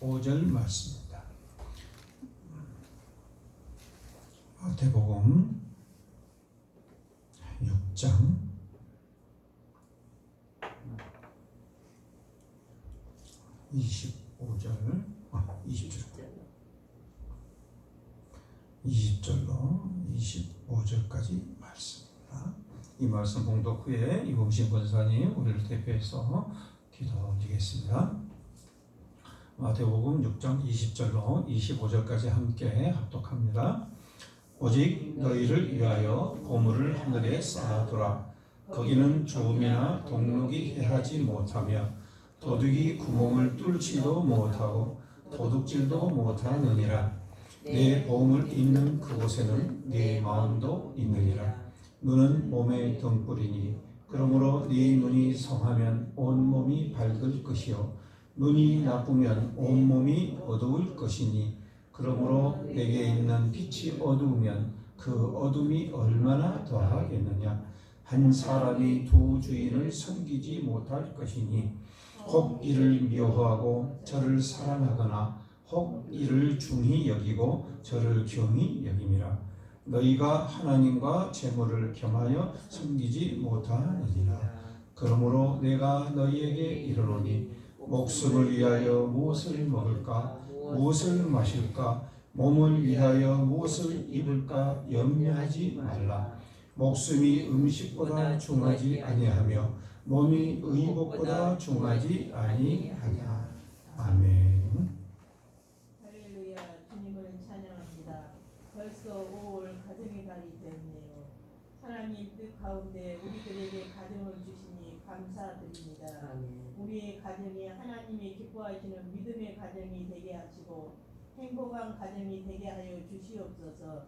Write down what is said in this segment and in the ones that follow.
25절 말씀입니다. 마태복음 6장 20절로 25절까지 말씀입니다. 이 말씀 봉독 후에 이봉신 권사님 우리를 대표해서 기도드리겠습니다. 마태복음 6장 20절로 25절까지 함께 합독합니다. 오직 너희를 위하여 보물을 하늘에 쌓아두라. 거기는 주음이나 동록이 해하지 못하며 도둑이 구멍을 뚫지도 못하고 도둑질도 못하느니라. 내 보물 있는 그곳에는 네 마음도 있느니라. 눈은 몸의 등불이니 그러므로 네 눈이 성하면 온몸이 밝을 것이요 눈이 나쁘면 온몸이 어두울 것이니 그러므로 내게 있는 빛이 어두우면 그 어둠이 얼마나 더하겠느냐. 한 사람이 두 주인을 섬기지 못할 것이니 혹 이를 미워하고 저를 사랑하거나 혹 이를 중히 여기고 저를 경히 여김이라. 너희가 하나님과 재물을 겸하여 섬기지 못하느니라. 그러므로 내가 너희에게 이르노니 목숨을 위하여 무엇을 먹을까 무엇을 마실까 몸을 위하여 무엇을 입을까 염려하지 말라. 목숨이 음식보다 중하지 아니하며 몸이 의복보다 중하지 아니하냐. 아멘. 할렐루야. 주님을 찬양합니다. 벌써 5월 가정의 달이 되었네요. 하나님 뜻 가운데 우리들에게 가정을 주시니 감사드립니다. 우리의 가정이 하나님이 기뻐하시는 믿음의 가정이 되게 하시고 행복한 가정이 되게 하여 주시옵소서.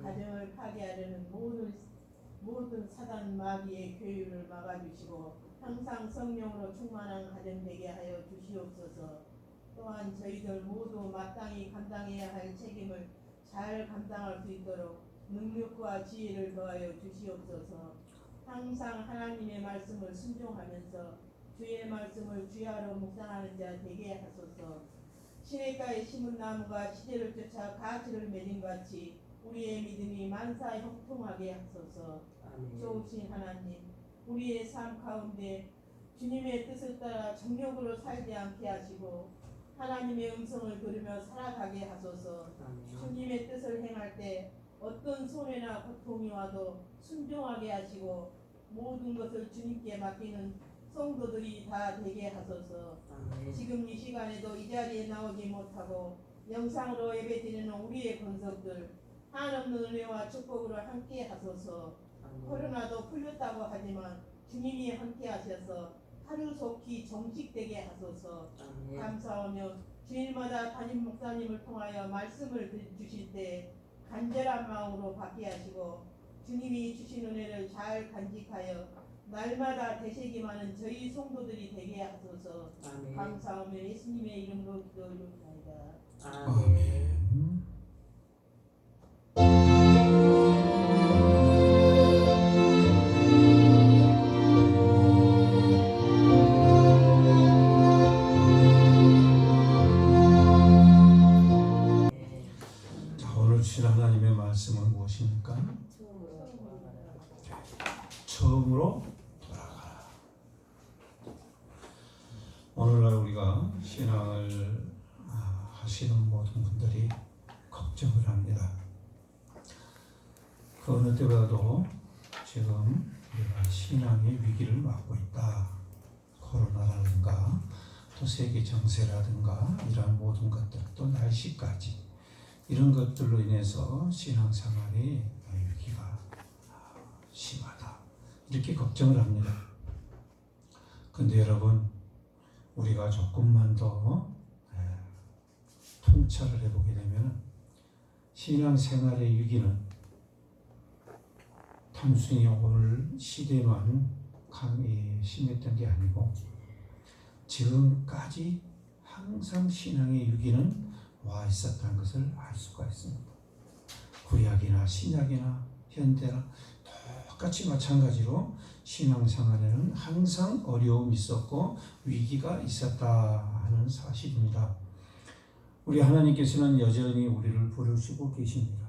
가정을 파괴하려는 모든 사단 마귀의 교율을 막아주시고 항상 성령으로 충만한 가정 되게 하여 주시옵소서. 또한 저희들 모두 마땅히 감당해야 할 책임을 잘 감당할 수 있도록 능력과 지혜를 더하여 주시옵소서. 항상 하나님의 말씀을 순종하면서 주의 말씀을 주야로 묵상하는 자 되게 하소서. 시냇가에 심은 나무가 시절을 쫓아 가지를 맺은 같이 우리의 믿음이 만사 형통하게 하소서. 좋으신 하나님, 우리의 삶 가운데 주님의 뜻을 따라 정욕으로 살지 않게 하시고 하나님의 음성을 들으며 살아가게 하소서. 주님의 뜻을 행할 때 어떤 손해나 고통이 와도 순종하게 하시고 모든 것을 주님께 맡기는 성도들이 다 되게 하소서. 지금 이 시간에도 이 자리에 나오지 못하고 영상으로 예배드리는 우리의 권속들 한없는 은혜와 축복으로 함께 하소서. 코로나도 풀렸다고 하지만 주님이 함께 하셔서 하루속히 정식되게 하소서. 감사하며 주일마다 담임 목사님을 통하여 말씀을 주실 때 간절한 마음으로 받게 하시고 주님이 주신 은혜를 잘 간직하여 날마다 되새김하는 저희 성도들이 되게 하소서. 감사하며 예수님의 이름으로 기도드립니다. 아멘. 하나님의 말씀은 무엇입니까? 처음으로 돌아가라. 오늘날 우리가 신앙을 하시는 모든 분들이 걱정을 합니다. 그 어느 때보다도 지금 우리가 신앙의 위기를 맞고 있다. 코로나라든가 또 세계 정세라든가 이러한 모든 것들 또 날씨까지 이런 것들로 인해서 신앙생활의 위기가 심하다. 이렇게 걱정을 합니다. 그런데 여러분, 우리가 조금만 더 통찰을 해보게 되면 신앙생활의 위기는 단순히 오늘 시대만 심했던 게 아니고 지금까지 항상 신앙의 위기는 와 있었다는 것을 알 수가 있습니다. 구약이나 신약이나 현대나 똑같이 마찬가지로 신앙생활에는 항상 어려움이 있었고 위기가 있었다 하는 사실입니다. 우리 하나님께서는 여전히 우리를 부르시고 계십니다.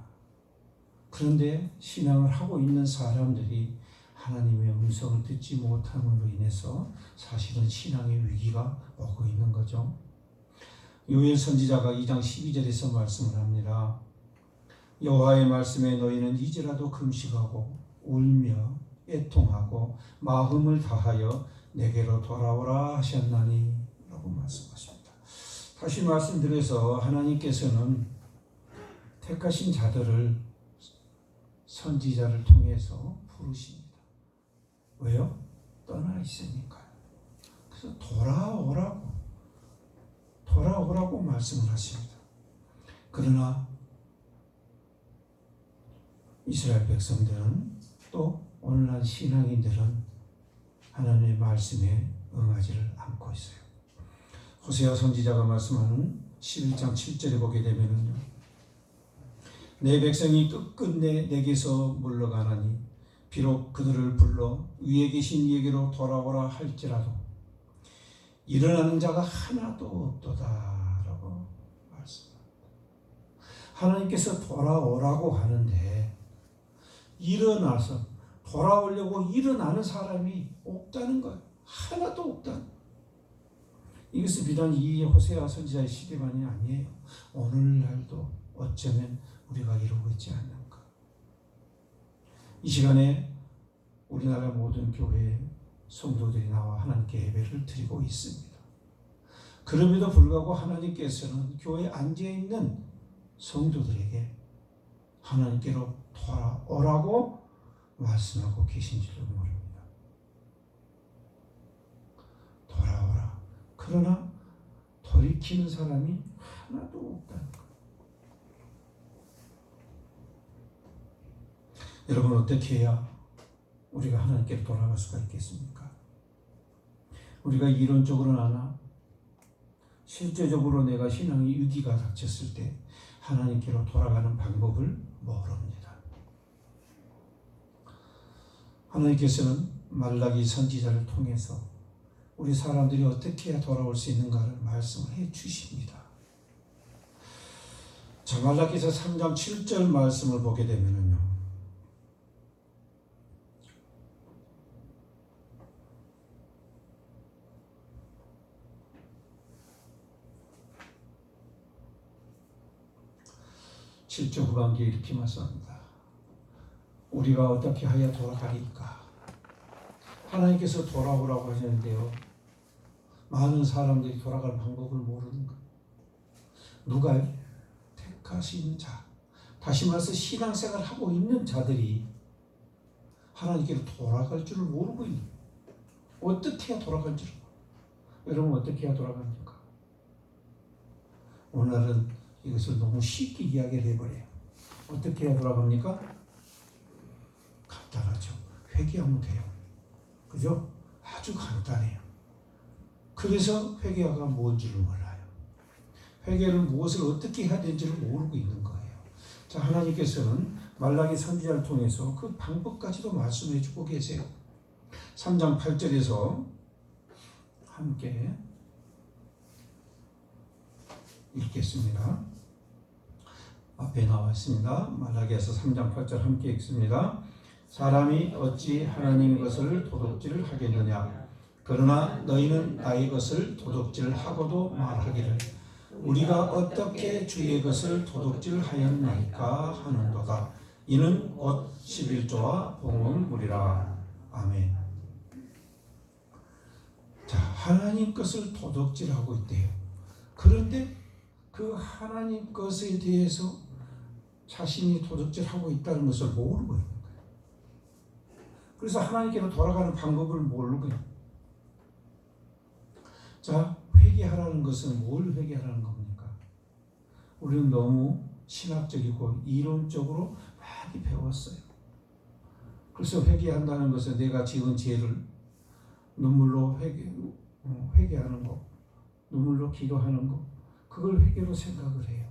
그런데 신앙을 하고 있는 사람들이 하나님의 음성을 듣지 못함으로 인해서 사실은 신앙의 위기가 오고 있는 거죠. 요엘 선지자가 2장 12절에서 말씀을 합니다. 여호와의 말씀에 너희는 이제라도 금식하고 울며 애통하고 마음을 다하여 내게로 돌아오라 하셨나니 라고 말씀하십니다. 다시 말씀드려서 하나님께서는 택하신 자들을 선지자를 통해서 부르십니다. 왜요? 떠나 있으니까요. 그래서 돌아오라고 말씀을 하십니다. 그러나 이스라엘 백성들은 또 오늘날 신앙인들은 하나님의 말씀에 응하지를 않고 있어요. 호세아 선지자가 말씀하는 11장 7절에 보게 되면요, 내 백성이 끝끝내 내게서 물러가나니 비록 그들을 불러 위에 계신 이에게로 돌아오라 할지라도 일어나는 자가 하나도 없도다라고 말씀합니다. 하나님께서 돌아오라고 하는데 일어나서 돌아오려고 일어나는 사람이 없다는 거예요. 하나도 없다는 거예요. 이것은 비단 이 호세아 선지자의 시대만이 아니에요. 오늘날도 어쩌면 우리가 이루고 있지 않는가. 이 시간에 우리나라 모든 교회 성도들이 나와 하나님께 예배를 드리고 있습니다. 그럼에도 불구하고 하나님께서는 교회에 앉아있는 성도들에게 하나님께로 돌아오라고 말씀하고 계신지도 모릅니다. 돌아오라. 그러나 돌이키는 사람이 하나도 없다는 것. 여러분, 어떻게 해야 우리가 하나님께로 돌아갈 수가 있겠습니까? 우리가 이론적으로는 아나 실제적으로 내가 신앙의 위기가 닥쳤을 때 하나님께로 돌아가는 방법을 모릅니다. 하나님께서는 말라기 선지자를 통해서 우리 사람들이 어떻게 해야 돌아올 수 있는가를 말씀을 해 주십니다. 자, 말라기서 3장 7절 말씀을 보게 되면요, 실제 후반기에 이렇게 말씀합니다. 우리가 어떻게 하여 돌아가리까? 하나님께서 돌아오라고 하시는데요, 많은 사람들이 돌아갈 방법을 모르는 거예요. 누가요? 택하신 자, 다시 말해서 신앙생활을 하고 있는 자들이 하나님께로 돌아갈 줄을 모르고 있는 거예요. 어떻게 해야 돌아갈 줄을 모르고. 여러분, 어떻게 해야 돌아갑니까? 오늘은 이것을 너무 쉽게 이야기를 해버려요. 어떻게 해야 돌아갑니까? 간단하죠. 회개하면 돼요. 그죠? 아주 간단해요. 그래서 회개가 뭔지를 몰라요. 회개를 무엇을 어떻게 해야 되는지를 모르고 있는 거예요. 자, 하나님께서는 말라기 선지자를 통해서 그 방법까지도 말씀해 주고 계세요. 3장 8절에서 함께 읽겠습니다. 앞에 나와 있습니다. 말라기에서 3장 8절 함께 읽습니다. 사람이 어찌 하나님의 것을 도둑질 하겠느냐? 그러나 너희는 나의 것을 도둑질 하고도 말하기를 우리가 어떻게 주의 것을 도둑질 하였나이까 하는도다. 이는 곧 11조와 봉헌물이라. 아멘. 자, 하나님 것을 도둑질하고 있대요. 그런데 그 하나님 것에 대해서 자신이 도둑질하고 있다는 것을 모르고 있는 거예요. 그래서 하나님께로 돌아가는 방법을 모르고 있는 거예요. 자, 회개하라는 것은 뭘 회개하라는 겁니까? 우리는 너무 신학적이고 이론적으로 많이 배웠어요. 그래서 회개한다는 것은 내가 지은 죄를 눈물로 회개하는 거, 눈물로 기도하는 거, 그걸 회개로 생각을 해요.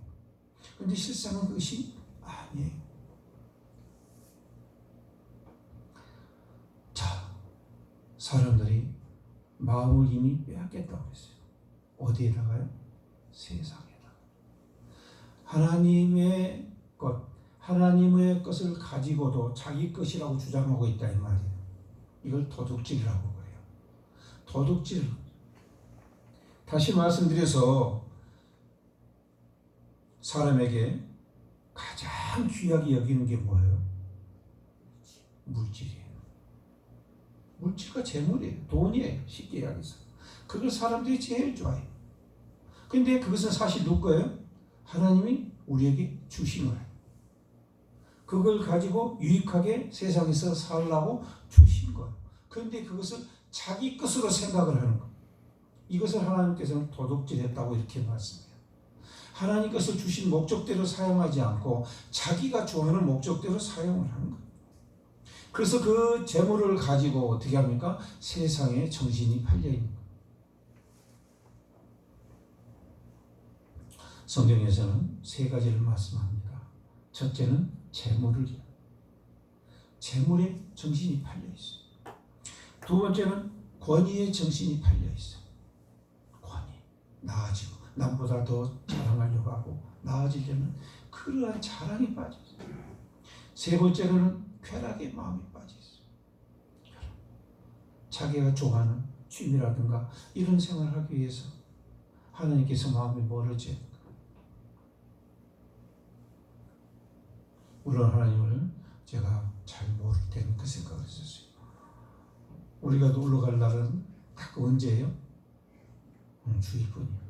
그런데 실상은 그것이 아니에요. 자, 사람들이 마음을 이미 빼앗겼다고 했어요. 어디에다가요? 세상에다가. 하나님의 것, 하나님의 것을 가지고도 자기 것이라고 주장하고 있다 이 말이에요. 이걸 도둑질이라고 그래요. 도둑질. 다시 말씀드려서 사람에게 가장 귀하게 여기는 게 뭐예요? 물질이에요. 물질과 재물이에요. 돈이에요. 쉽게 이야기해서. 그걸 사람들이 제일 좋아해요. 근데 그것은 사실 누구 거예요? 하나님이 우리에게 주신 거예요. 그걸 가지고 유익하게 세상에서 살라고 주신 거예요. 그런데 그것을 자기 것으로 생각을 하는 거예요. 이것을 하나님께서는 도둑질했다고 이렇게 말씀해요. 하나님 것을 주신 목적대로 사용하지 않고 자기가 좋아하는 목적대로 사용을 하는 거예요. 그래서 그 재물을 가지고 어떻게 합니까? 세상에 정신이 팔려 있는 거예요. 성경에서는 세 가지를 말씀합니다. 첫째는 재물에 정신이 팔려 있어요. 두 번째는 권위에 정신이 팔려 있어요. 권위, 나아지고 남보다 더 자랑하려고 하고 나아지려는 그러한 자랑에 빠져 있어요. 세 번째로는 쾌락의 마음이 빠져 있어요. 자기가 좋아하는 취미라든가 이런 생활을 하기 위해서 하나님께서 마음이 멀어져요. 물론 하나님을 제가 잘 모를 때는 그 생각을 했었어요. 우리가 놀러 갈 날은 딱 언제예요? 주일뿐이에요.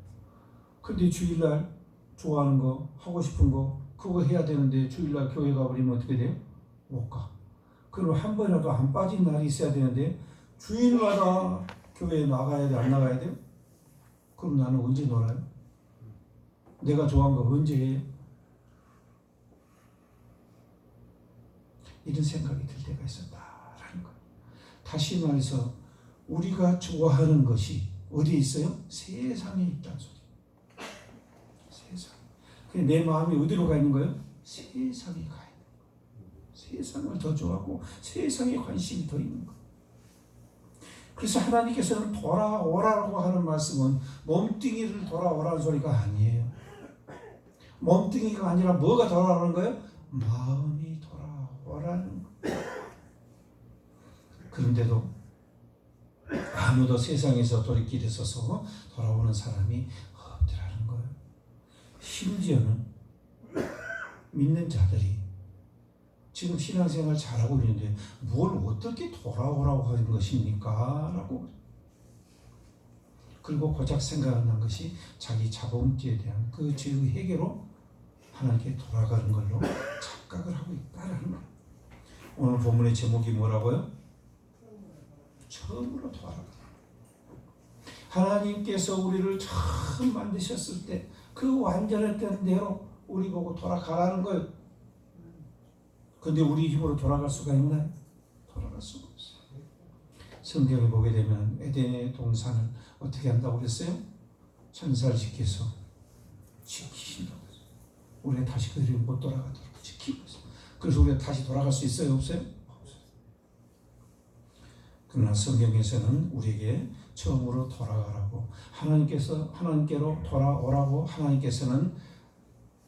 근데 주일날 좋아하는 거, 하고 싶은 거 그거 해야 되는데 주일날 교회 가버리면 어떻게 돼요? 못 가. 그럼 한 번이라도 안 빠진 날이 있어야 되는데 주일마다 교회에 나가야 돼? 안 나가야 돼요? 그럼 나는 언제 놀아요? 내가 좋아하는 거 언제 해요? 이런 생각이 들 때가 있었다라는 거예요. 다시 말해서 우리가 좋아하는 것이 어디에 있어요? 세상에 있다는 소리. 세상. 내 마음이 어디로 가 있는 거예요? 세상에 가 있는 거예요. 세상을 더 좋아하고 세상에 관심이 더 있는 거예요. 그래서 하나님께서는 돌아오라고 하는 말씀은 몸뚱이를 돌아오라는 소리가 아니에요. 몸뚱이가 아니라 뭐가 돌아오는 거예요? 마음이 돌아오라는 거예요. 그런데도 아무도 세상에서 돌이길에 서서 돌아오는 사람이 없더라는 거예요. 심지어는 믿는 자들이 지금 신앙생활 잘하고 있는데 뭘 어떻게 돌아오라고 하는 것입니까? 라고. 그리고 고작 생각난 것이 자기 자본주의에 대한 그 죄의 해결로 하나님께 돌아가는 걸로 착각을 하고 있다라는 거예요. 오늘 본문의 제목이 뭐라고요? 처음으로 돌아가라. 하나님께서 우리를 처음 만드셨을 때 그 완전했던 대로 우리 보고 돌아가라는 거예요. 근데 우리 힘으로 돌아갈 수가 있나요? 돌아갈 수가 없어요. 성경에 보게 되면 에덴의 동산을 어떻게 한다고 그랬어요? 천사를 지켜서 지키신다고 했어요. 우리가 다시 그 길을 못 돌아가도록 지키고 있어요. 그래서 우리가 다시 돌아갈 수 있어요? 없어요? 없어요. 그러나 성경에서는 우리에게 처음으로 돌아가라고 하나님께로 돌아오라고 하나님께서는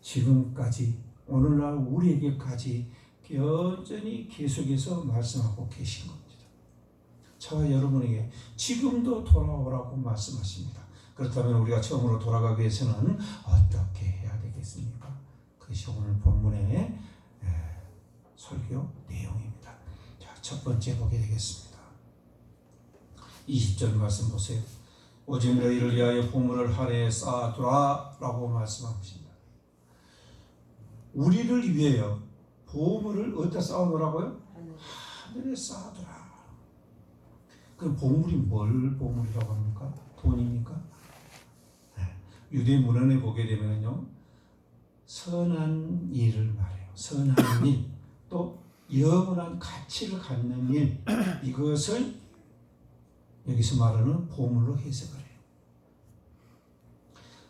지금까지 오늘날 우리에게까지 여전히 계속해서 말씀하고 계신 겁니다. 저와 여러분에게 지금도 돌아오라고 말씀하십니다. 그렇다면 우리가 처음으로 돌아가기 위해서는 어떻게 해야 되겠습니까? 그것이 오늘 본문의 설교 내용입니다. 자, 첫 번째 보게 되겠습니다. 20절 말씀 보세요. 오직 너희를 위하여 보물을 하늘에 쌓아두라 라고 말씀하십니다. 우리를 위하여 보물을 어디다 쌓아놓으라고요? 하늘에 쌓아두라. 그럼 보물이 뭘 보물이라고 합니까? 돈입니까? 유대 문헌에 보게 되면요, 선한 일을 말해요. 선한 일, 또 영원한 가치를 갖는 일, 이것을 여기서 말하는 보물로 해석을 해요.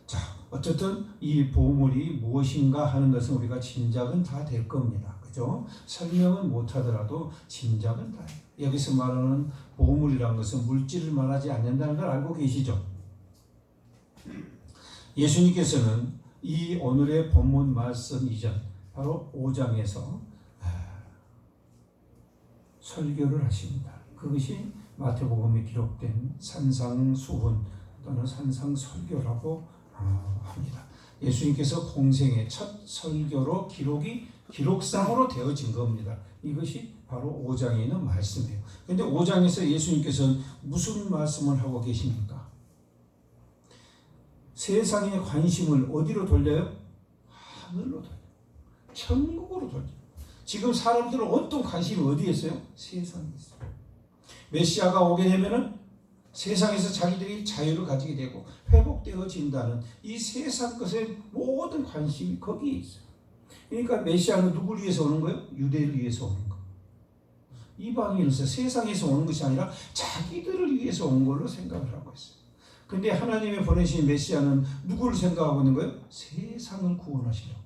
자, 어쨌든 이 보물이 무엇인가 하는 것은 우리가 짐작은 다 될 겁니다. 그죠? 설명은 못하더라도 짐작은 다 해요. 여기서 말하는 보물이라는 것은 물질을 말하지 않는다는 걸 알고 계시죠? 예수님께서는 이 오늘의 본문 말씀 이전 바로 5장에서 설교를 하십니다. 그것이 마태복음에 기록된 산상수훈 또는 산상설교라고 합니다. 예수님께서 공생의 첫 설교로 기록상으로 되어진 겁니다. 이것이 바로 5장에 있는 말씀이에요. 그런데 5장에서 예수님께서는 무슨 말씀을 하고 계십니까? 세상의 관심을 어디로 돌려요? 하늘로 돌려요. 천국으로 돌려요. 지금 사람들은 온통 관심이 어디에 있어요? 세상에 있어요. 메시아가 오게 되면은 세상에서 자기들이 자유를 가지게 되고 회복되어진다는 이 세상 것의 모든 관심이 거기에 있어요. 그러니까 메시아는 누구를 위해서 오는 거예요? 유대를 위해서 오는 거예요. 이방인에서 세상에서 오는 것이 아니라 자기들을 위해서 온 걸로 생각을 하고 있어요. 그런데 하나님이 보내신 메시아는 누구를 생각하고 있는 거예요? 세상을 구원하시려고.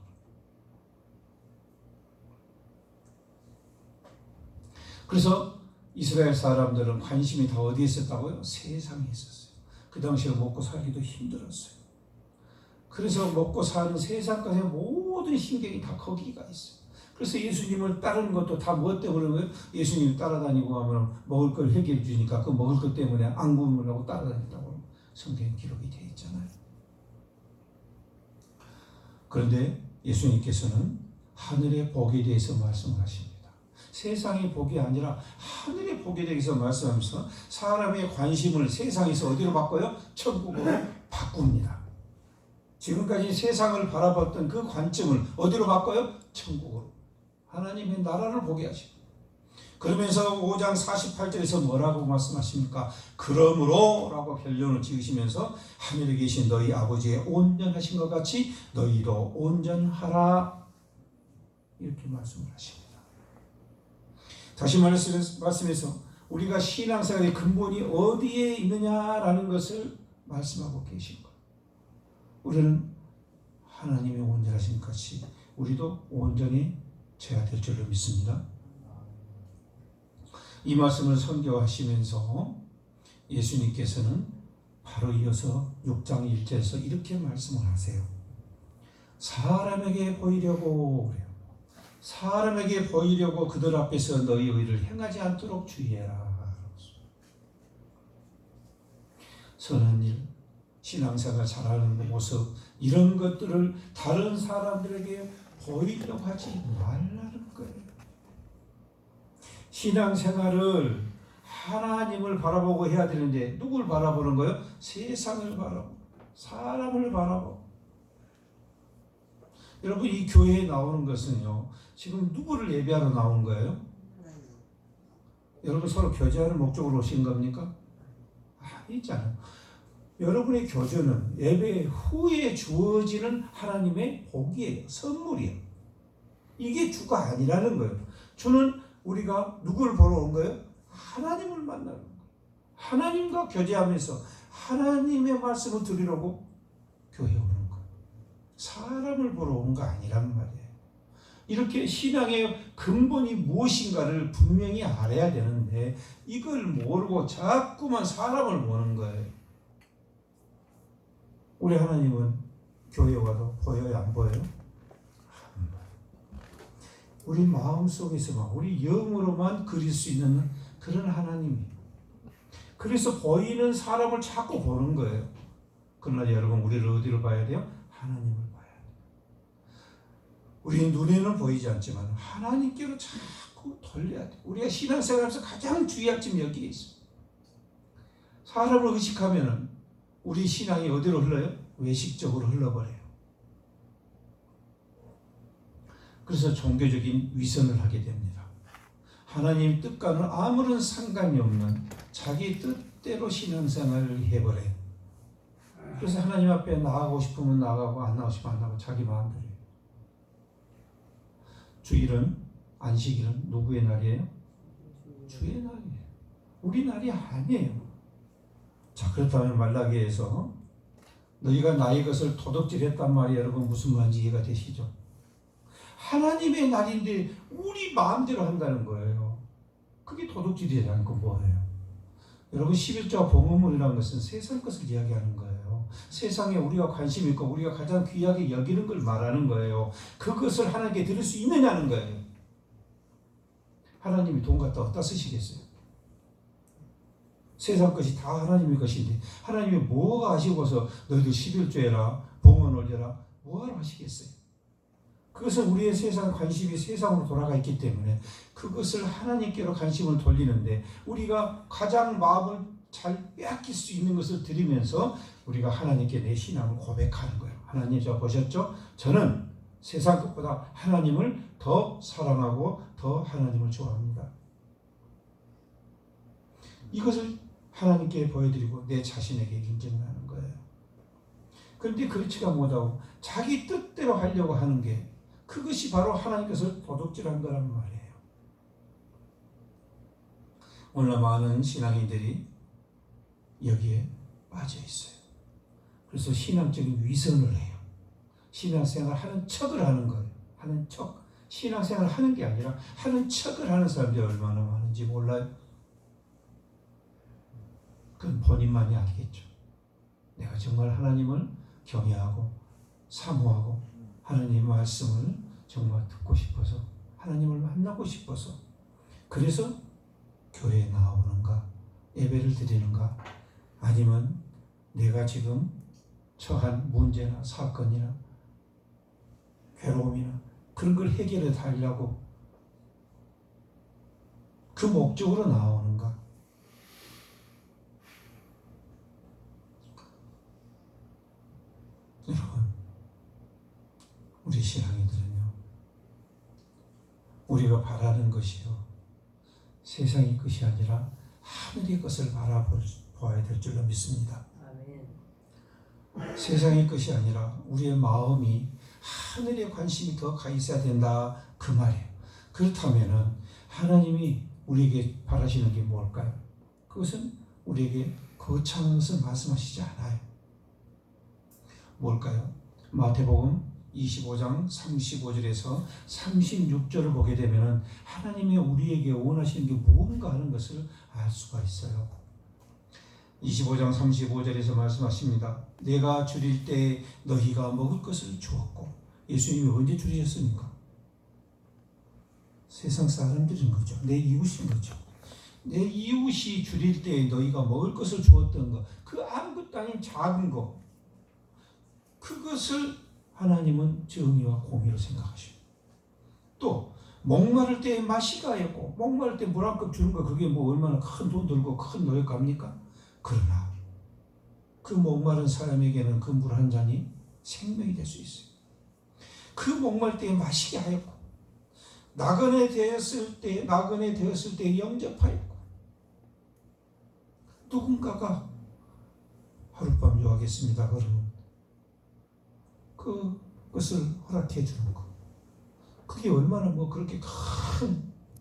그래서 이스라엘 사람들은 관심이 다 어디에 있었다고요? 세상에 있었어요. 그 당시에 먹고 살기도 힘들었어요. 그래서 먹고 사는 세상까지의 모든 신경이 다 거기가 있어요. 그래서 예수님을 따르는 것도 다 무엇 때문에 거예요? 예수님 따라다니고 하면 먹을 걸 해결해 주니까 그 먹을 것 때문에 앙금을 하고 따라다닌다고 성경에 기록이 되어 있잖아요. 그런데 예수님께서는 하늘의 복에 대해서 말씀을 하십니다. 세상의 복이 아니라 하늘의 복에 대해서 말씀하면서 사람의 관심을 세상에서 어디로 바꿔요? 천국으로 바꿉니다. 지금까지 세상을 바라봤던 그 관점을 어디로 바꿔요? 천국으로. 하나님의 나라를 보게 하시고. 그러면서 5장 48절에서 뭐라고 말씀하십니까? 그러므로 라고 결론을 지으시면서 하늘에 계신 너희 아버지의 온전하신 것 같이 너희도 온전하라. 이렇게 말씀을 하십니다. 다시 말씀해서 우리가 신앙생활의 근본이 어디에 있느냐라는 것을 말씀하고 계신 거예요. 우리는 하나님의 온전하신 것 같이 우리도 온전히 되어야 될 줄로 믿습니다. 이 말씀을 선교하시면서 예수님께서는 바로 이어서 6장 1절에서 이렇게 말씀을 하세요. 사람에게 보이려고 그래요. 사람에게 보이려고 그들 앞에서 너희 의를 행하지 않도록 주의해라. 선한 일, 신앙생활 잘하는 모습 이런 것들을 다른 사람들에게 보이려고 하지 말라는 거예요. 신앙생활을 하나님을 바라보고 해야 되는데 누굴 바라보는 거예요? 세상을 바라보고 사람을 바라보고. 여러분 이 교회에 나오는 것은요 지금 누구를 예배하러 나온 거예요? 여러분 서로 교제하는 목적으로 오신 겁니까? 아니잖아요. 여러분의 교제는 예배 후에 주어지는 하나님의 복이에요. 선물이에요. 이게 주가 아니라는 거예요. 주는 우리가 누구를 보러 온 거예요? 하나님을 만나는 거예요. 하나님과 교제하면서 하나님의 말씀을 들으려고 교회에 오는 거예요. 사람을 보러 온 거 아니란 말이에요. 이렇게 신앙의 근본이 무엇인가를 분명히 알아야 되는데 이걸 모르고 자꾸만 사람을 보는 거예요. 우리 하나님은 교회에 와도 보여요? 안 보여요? 안 보여요. 우리 마음속에서만 우리 영으로만 그릴 수 있는 그런 하나님이에요. 그래서 보이는 사람을 자꾸 보는 거예요. 그러나 여러분 우리를 어디로 봐야 돼요? 하나님을 봐야 돼요. 우리 눈에는 보이지 않지만 하나님께로 자꾸 돌려야 돼요. 우리가 신앙생활에서 가장 주의할 점이 여기에 있어요. 사람을 의식하면 우리 신앙이 어디로 흘러요? 외식적으로 흘러버려요. 그래서 종교적인 위선을 하게 됩니다. 하나님 뜻과는 아무런 상관이 없는 자기 뜻대로 신앙생활을 해버려요. 그래서 하나님 앞에 나가고 싶으면 나가고 안 나가고 싶으면 안 나가고 자기 마음대로 해요. 주일은 안식일은 누구의 날이에요? 주의 날이에요. 우리 날이 아니에요. 자 그렇다면 말라기에서 너희가 나의 것을 도둑질했단 말이에요. 여러분 무슨 말인지 이해가 되시죠? 하나님의 날인데 우리 마음대로 한다는 거예요. 그게 도둑질이지 않고 뭐예요? 여러분 11조와 봉헌물이라는 것은 세상 것을 이야기하는 거예요. 세상에 우리가 관심 있고 우리가 가장 귀하게 여기는 걸 말하는 거예요. 그것을 하나님께 드릴 수 있느냐는 거예요. 하나님이 돈 갖다 어디다 쓰시겠어요? 세상 것이 다 하나님의 것인데 하나님이 뭐가 아쉬워서 너희들 11조 해라, 봉헌 올려라, 뭐하러 하시겠어요? 그것은 우리의 세상 관심이 세상으로 돌아가 있기 때문에 그것을 하나님께로 관심을 돌리는데 우리가 가장 마음을 잘 빼앗길 수 있는 것을 드리면서 우리가 하나님께 내 신앙을 고백하는 거예요. 하나님, 저 보셨죠? 저는 세상 것보다 하나님을 더 사랑하고 더 하나님을 좋아합니다. 이것을 하나님께 보여드리고 내 자신에게 인정을 하는 거예요. 그런데 그렇지가 못하고 자기 뜻대로 하려고 하는 게 그것이 바로 하나님께서 도둑질한 거란 말이에요. 오늘 많은 신앙인들이 여기에 빠져 있어요. 그래서 신앙적인 위선을 해요. 신앙생활 하는 척을 하는 거예요. 하는 척. 신앙생활 하는 게 아니라 하는 척을 하는 사람들이 얼마나 많은지 몰라요. 그건 본인만이 알겠죠. 내가 정말 하나님을 경외하고 사모하고 하나님의 말씀을 정말 듣고 싶어서 하나님을 만나고 싶어서 그래서 교회에 나오는가, 예배를 드리는가, 아니면 내가 지금 처한 문제나 사건이나 괴로움이나 그런 걸 해결해 달라고 그 목적으로 나오는가. 여러분, 우리 신앙인들은요, 우리가 바라는 것이요, 세상의 것이 아니라 하늘의 것을 바라보아야 될 줄로 믿습니다. 세상의 것이 아니라 우리의 마음이 하늘에 관심이 더 가 있어야 된다, 그 말이에요. 그렇다면은 하나님이 우리에게 바라시는 게 뭘까요? 그것은 우리에게 거창한 것을 말씀하시지 않아요. 뭘까요? 마태복음 25장 35절에서 36절을 보게 되면 하나님이 우리에게 원하시는 게 무엇인가 하는 것을 알 수가 있어요. 25장 35절에서 말씀하십니다. 내가 줄일 때 너희가 먹을 것을 주었고, 예수님이 언제 줄이셨습니까? 세상 사람들인 거죠. 내 이웃인 거죠. 내 이웃이 줄일 때 너희가 먹을 것을 주었던 것, 그 아무것도 아닌 작은 것, 그것을 하나님은 정의와 공의로 생각하시고, 또 목마를 때 마시가였고, 목마를 때 물 한 컵 주는 거, 그게 뭐 얼마나 큰 돈 들고 큰 노력갑니까? 그러나 그 목마른 사람에게는 그 물 한 잔이 생명이 될 수 있어요. 그 목마를 때 마시게 하였고, 나그네 되었을 때 영접하였고, 누군가가 하룻밤 요하겠습니다 그러면 그것을 허락해 주는 것, 그게 얼마나 뭐 그렇게 큰